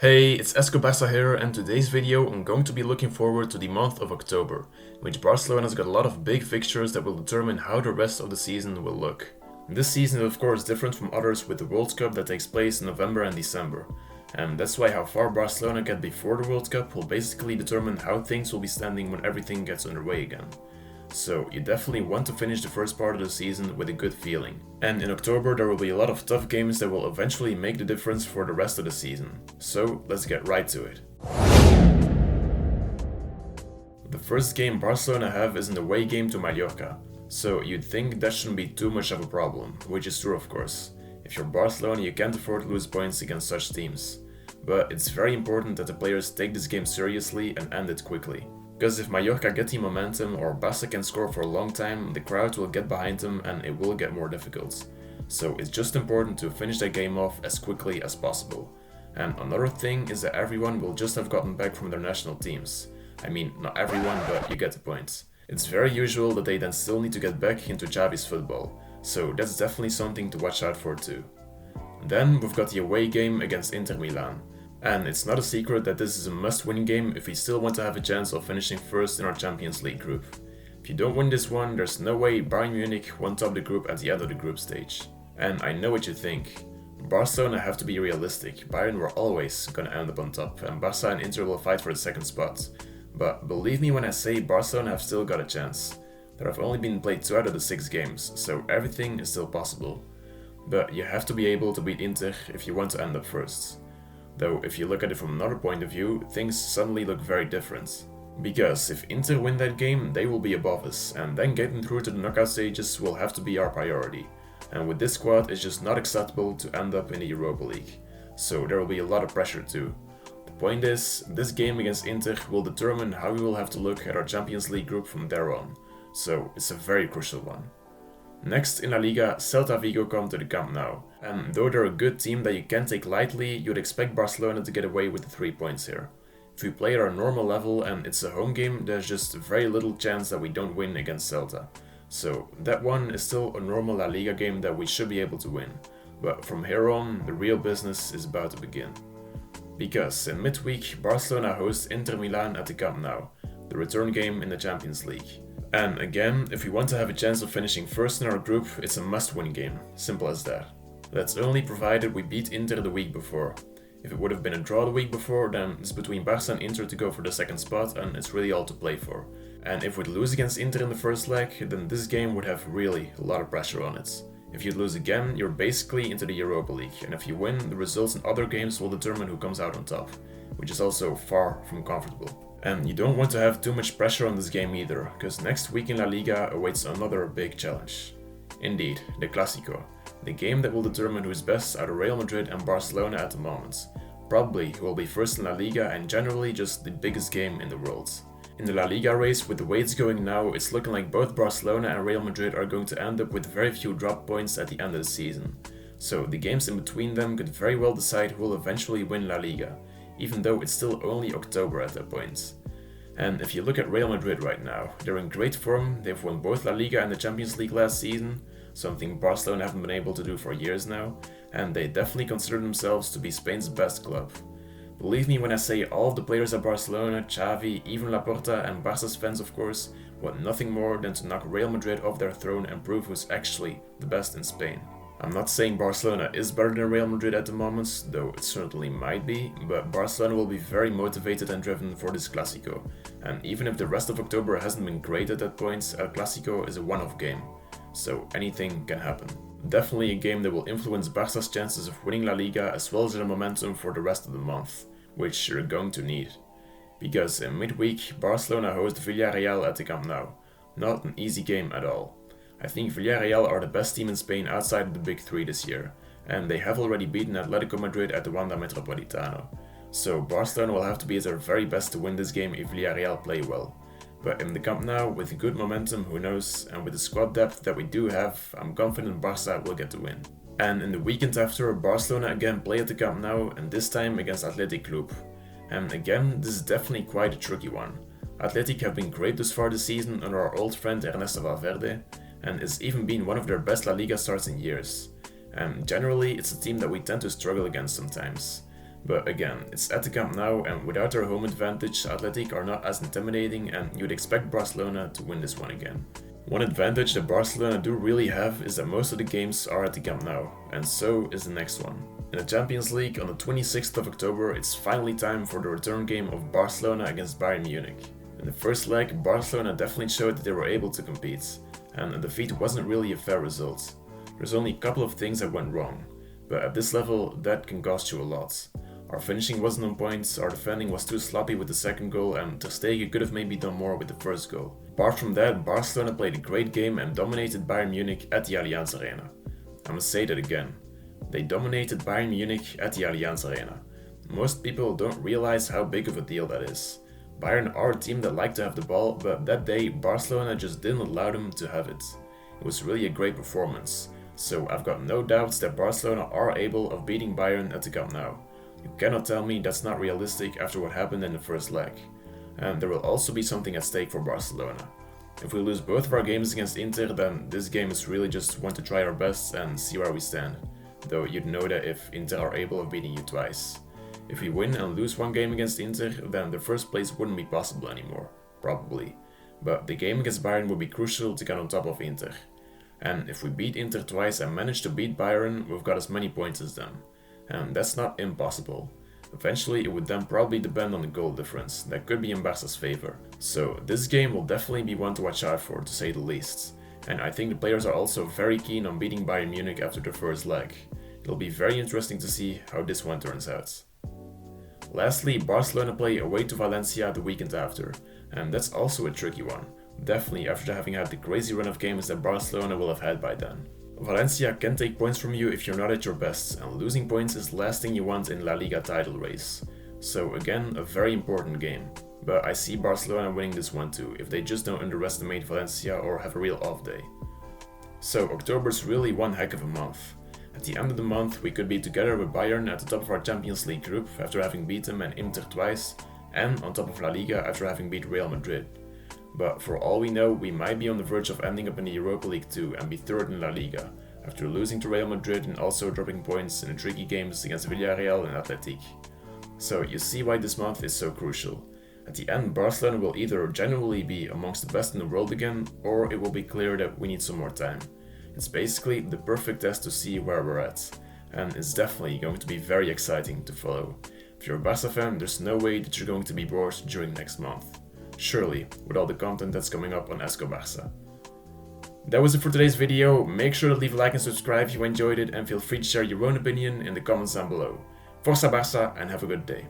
Hey, it's Barça here, and today's video I'm going to be looking forward to the month of October, in which Barcelona's got a lot of big fixtures that will determine how the rest of the season will look. This season is of course different from others with the World Cup that takes place in November and December, and that's why how far Barcelona get before the World Cup will basically determine how things will be standing when everything gets underway again. So you definitely want to finish the first part of the season with a good feeling. And in October there will be a lot of tough games that will eventually make the difference for the rest of the season. So let's get right to it. The first game Barcelona have is an away game to Mallorca. So you'd think that shouldn't be too much of a problem, which is true of course. If you're Barcelona you can't afford to lose points against such teams. But it's very important that the players take this game seriously and end it quickly. Because if Mallorca get the momentum or Barça can score for a long time, the crowd will get behind them and it will get more difficult. So it's just important to finish that game off as quickly as possible. And another thing is that everyone will just have gotten back from their national teams. I mean, not everyone, but you get the point. It's very usual that they then still need to get back into Xavi's football, so that's definitely something to watch out for too. Then we've got the away game against Inter Milan. And it's not a secret that this is a must-win game if we still want to have a chance of finishing first in our Champions League group. If you don't win this one, there's no way Bayern Munich won't top the group at the end of the group stage. And I know what you think. Barcelona have to be realistic. Bayern were always gonna end up on top, and Barca and Inter will fight for the second spot. But believe me when I say Barcelona have still got a chance. There have only been played 2 out of the 6 games, so everything is still possible. But you have to be able to beat Inter if you want to end up first. Though if you look at it from another point of view, things suddenly look very different. Because if Inter win that game, they will be above us, and then getting through to the knockout stages will have to be our priority. And with this squad, it's just not acceptable to end up in the Europa League. So there will be a lot of pressure too. The point is, this game against Inter will determine how we will have to look at our Champions League group from there on. So it's a very crucial one. Next in La Liga, Celta Vigo come to the Camp Nou. And though they're a good team that you can't take lightly, you'd expect Barcelona to get away with the 3 points here. If we play at our normal level and it's a home game, there's just very little chance that we don't win against Celta. So that one is still a normal La Liga game that we should be able to win. But from here on, the real business is about to begin. Because in midweek, Barcelona hosts Inter Milan at the Camp Nou, the return game in the Champions League. And again, if we want to have a chance of finishing first in our group, it's a must-win game. Simple as that. That's only provided we beat Inter the week before. If it would have been a draw the week before, then it's between Barça and Inter to go for the second spot and it's really all to play for. And if we'd lose against Inter in the first leg, then this game would have really a lot of pressure on it. If you'd lose again, you're basically into the Europa League, and if you win, the results in other games will determine who comes out on top, which is also far from comfortable. And you don't want to have too much pressure on this game either, because next week in La Liga awaits another big challenge. Indeed, the Clasico, the game that will determine who's best out of Real Madrid and Barcelona at the moment. Probably who will be first in La Liga and generally just the biggest game in the world. In the La Liga race, with the way it's going now, it's looking like both Barcelona and Real Madrid are going to end up with very few drop points at the end of the season. So the games in between them could very well decide who will eventually win La Liga, even though it's still only October at that point. And if you look at Real Madrid right now, they're in great form, they've won both La Liga and the Champions League last season, something Barcelona haven't been able to do for years now, and they definitely consider themselves to be Spain's best club. Believe me when I say all of the players at Barcelona, Xavi, even Laporta and Barca's fans of course, want nothing more than to knock Real Madrid off their throne and prove who's actually the best in Spain. I'm not saying Barcelona is better than Real Madrid at the moment, though it certainly might be, but Barcelona will be very motivated and driven for this Clasico. And even if the rest of October hasn't been great at that point, El Clasico is a one-off game, so anything can happen. Definitely a game that will influence Barca's chances of winning La Liga as well as their momentum for the rest of the month, which you're going to need. Because in midweek, Barcelona hosts Villarreal at the Camp Nou. Not an easy game at all. I think Villarreal are the best team in Spain outside of the big 3 this year, and they have already beaten Atletico Madrid at the Wanda Metropolitano. So Barcelona will have to be at their very best to win this game if Villarreal play well. But in the Camp Nou, with good momentum, who knows, and with the squad depth that we do have, I'm confident Barca will get the win. And in the weekend after, Barcelona again play at the Camp Nou, and this time against Athletic Club. And again, this is definitely quite a tricky one. Athletic have been great thus far this season under our old friend Ernesto Valverde, and it's even been one of their best La Liga starts in years. And generally, it's a team that we tend to struggle against sometimes. But again, it's at the Camp Nou, and without their home advantage, Athletic are not as intimidating, and you'd expect Barcelona to win this one again. One advantage that Barcelona do really have is that most of the games are at the Camp Nou, and so is the next one. In the Champions League, on the 26th of October, it's finally time for the return game of Barcelona against Bayern Munich. In the first leg, Barcelona definitely showed that they were able to compete, and a defeat wasn't really a fair result. There's only a couple of things that went wrong, but at this level, that can cost you a lot. Our finishing wasn't on point, our defending was too sloppy with the second goal, and Ter Stegen could have maybe done more with the first goal. Apart from that, Barcelona played a great game and dominated Bayern Munich at the Allianz Arena. I must say that again. They dominated Bayern Munich at the Allianz Arena. Most people don't realize how big of a deal that is. Bayern are a team that like to have the ball, but that day Barcelona just didn't allow them to have it. It was really a great performance, so I've got no doubts that Barcelona are able of beating Bayern at the Camp Nou. You cannot tell me that's not realistic after what happened in the first leg. And there will also be something at stake for Barcelona. If we lose both of our games against Inter, then this game is really just want to try our best and see where we stand. Though you'd know that if Inter are able of beating you twice. If we win and lose one game against Inter, then the first place wouldn't be possible anymore. Probably. But the game against Bayern would be crucial to get on top of Inter. And if we beat Inter twice and manage to beat Bayern, we've got as many points as them. And that's not impossible. Eventually it would then probably depend on the goal difference, that could be in Barca's favor. So this game will definitely be one to watch out for, to say the least. And I think the players are also very keen on beating Bayern Munich after the first leg. It'll be very interesting to see how this one turns out. Lastly, Barcelona play away to Valencia the weekend after, and that's also a tricky one. Definitely after having had the crazy run of games that Barcelona will have had by then. Valencia can take points from you if you're not at your best, and losing points is the last thing you want in La Liga title race. So again, a very important game. But I see Barcelona winning this one too, if they just don't underestimate Valencia or have a real off day. So October's really one heck of a month. At the end of the month, we could be together with Bayern at the top of our Champions League group after having beat them and Inter twice, and on top of La Liga after having beat Real Madrid. But for all we know, we might be on the verge of ending up in the Europa League too and be third in La Liga, after losing to Real Madrid and also dropping points in the tricky games against Villarreal and Athletic. So you see why this month is so crucial. At the end, Barcelona will either genuinely be amongst the best in the world again, or it will be clear that we need some more time. It's basically the perfect test to see where we're at, and it's definitely going to be very exciting to follow. If you're a Barca fan, there's no way that you're going to be bored during next month. Surely, with all the content that's coming up on Esco Barça. That was it for today's video. Make sure to leave a like and subscribe if you enjoyed it, and feel free to share your own opinion in the comments down below. Força Barça and have a good day.